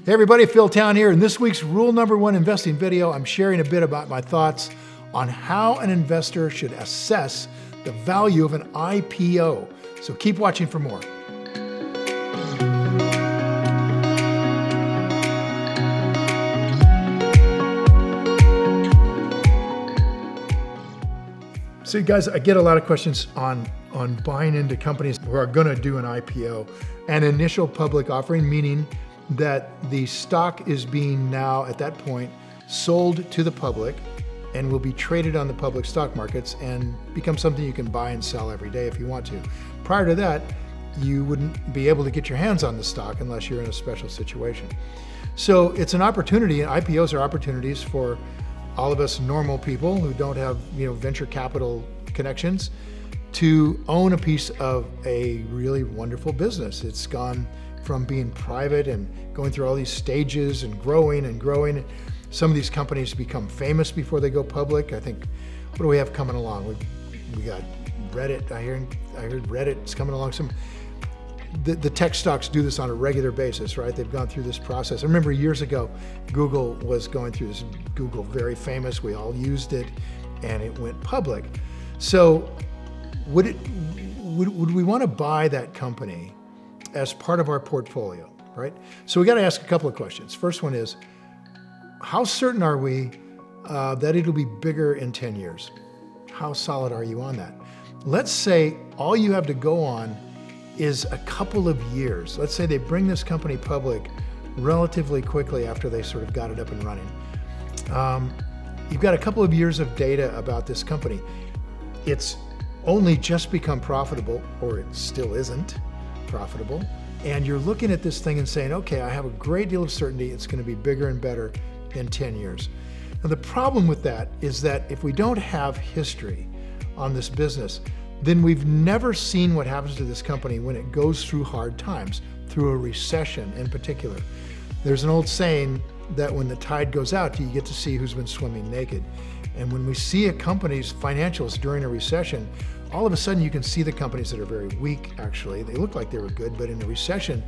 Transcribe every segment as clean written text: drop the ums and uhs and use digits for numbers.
Hey everybody, Phil Town here. In this week's Rule Number 1 investing video, I'm sharing a bit about my thoughts on how an investor should assess the value of an IPO. So keep watching for more. So you guys, I get a lot of questions on buying into companies who are going to do an IPO, an initial public offering, meaning that the stock is being now at that point sold to the public and will be traded on the public stock markets and become something you can buy and sell every day if you want to. Prior to that, you wouldn't be able to get your hands on the stock unless you're in a special situation. So it's an opportunity, and IPOs are opportunities for all of us normal people who don't have venture capital connections to own a piece of a really wonderful business. It's gone from being private and going through all these stages and growing. Some of these companies become famous before they go public. I think, what do we have coming along? We got Reddit. I heard Reddit's coming along. The tech stocks do this on a regular basis, right? They've gone through this process. I remember years ago, Google was going through this. Google, very famous. We all used it, and it went public. So would we want to buy that company as part of our portfolio, right? So we got to ask a couple of questions. First one is, how certain are we that it'll be bigger in 10 years? How solid are you on that? Let's say all you have to go on is a couple of years. Let's say they bring this company public relatively quickly after they sort of got it up and running. You've got a couple of years of data about this company. It's only just become profitable, or it still isn't profitable, and you're looking at this thing and saying, okay, I have a great deal of certainty it's going to be bigger and better in 10 years. Now the problem with that is that if we don't have history on this business, then we've never seen what happens to this company when it goes through hard times, through a recession in particular. There's an old saying that when the tide goes out, you get to see who's been swimming naked. And when we see a company's financials during a recession, all of a sudden you can see the companies that are very weak, actually. They look like they were good, but in a recession,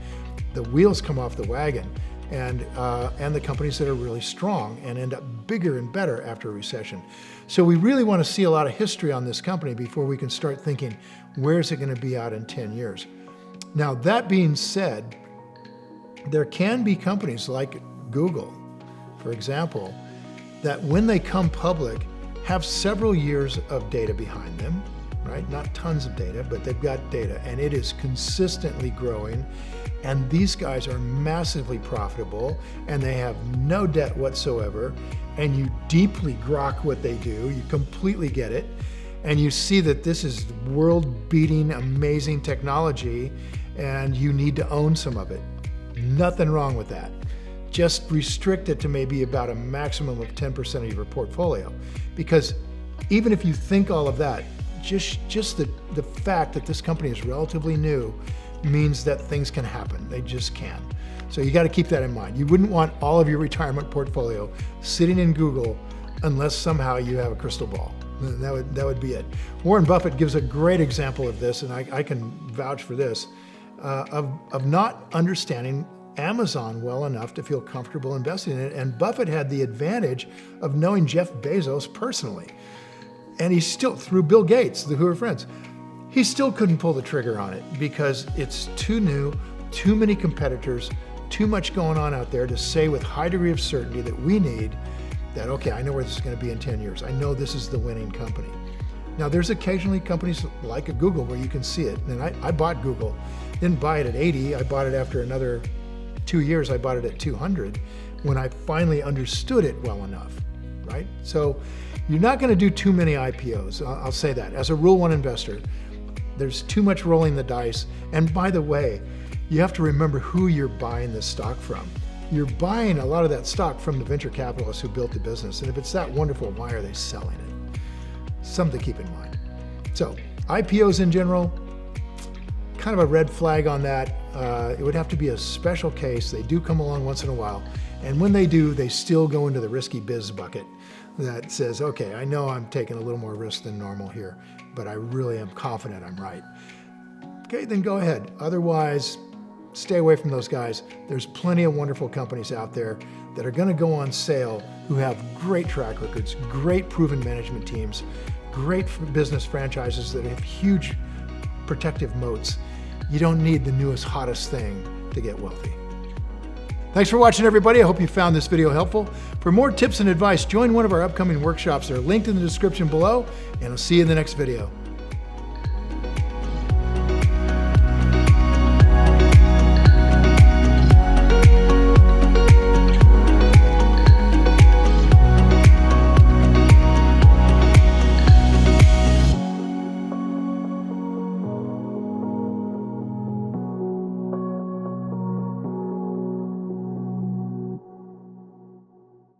the wheels come off the wagon, and the companies that are really strong and end up bigger and better after a recession. So we really want to see a lot of history on this company before we can start thinking, where's it going to be out in 10 years? Now, that being said, there can be companies like Google, for example, that when they come public have several years of data behind them, right? Not tons of data, but they've got data, and it is consistently growing. And these guys are massively profitable, and they have no debt whatsoever. And you deeply grok what they do. You completely get it. And you see that this is world-beating, amazing technology, and you need to own some of it. Nothing wrong with that. Just restrict it to maybe about a maximum of 10% of your portfolio. Because even if you think all of that, just the fact that this company is relatively new means that things can happen. They just can. So you got to keep that in mind. You wouldn't want all of your retirement portfolio sitting in Google unless somehow you have a crystal ball. That would be it. Warren Buffett gives a great example of this, and I can vouch for this, of not understanding Amazon well enough to feel comfortable investing in it. And Buffett had the advantage of knowing Jeff Bezos personally. And he still, through Bill Gates, who are friends, he still couldn't pull the trigger on it because it's too new, too many competitors, too much going on out there to say with high degree of certainty that we need that, okay, I know where this is going to be in 10 years. I know this is the winning company. Now, there's occasionally companies like a Google where you can see it. And I bought Google, didn't buy it at 80. I bought it after another 2 years. I bought it at 200 when I finally understood it well enough, right? So you're not going to do too many IPOs. I'll say that. As a Rule 1 investor, there's too much rolling the dice. And by the way, you have to remember who you're buying this stock from. You're buying a lot of that stock from the venture capitalists who built the business. And if it's that wonderful, why are they selling it? Something to keep in mind. So IPOs in general, kind of a red flag on that. It would have to be a special case. They do come along once in a while. And when they do, they still go into the risky biz bucket that says, okay, I know I'm taking a little more risk than normal here, but I really am confident I'm right. Okay, then go ahead. Otherwise, Stay away from those guys. There's plenty of wonderful companies out there that are going to go on sale who have great track records, great proven management teams, great business franchises that have huge protective moats. You don't need the newest, hottest thing to get wealthy. Thanks for watching, everybody. I hope you found this video helpful. For more tips and advice, join one of our upcoming workshops. They're linked in the description below, and I'll see you in the next video.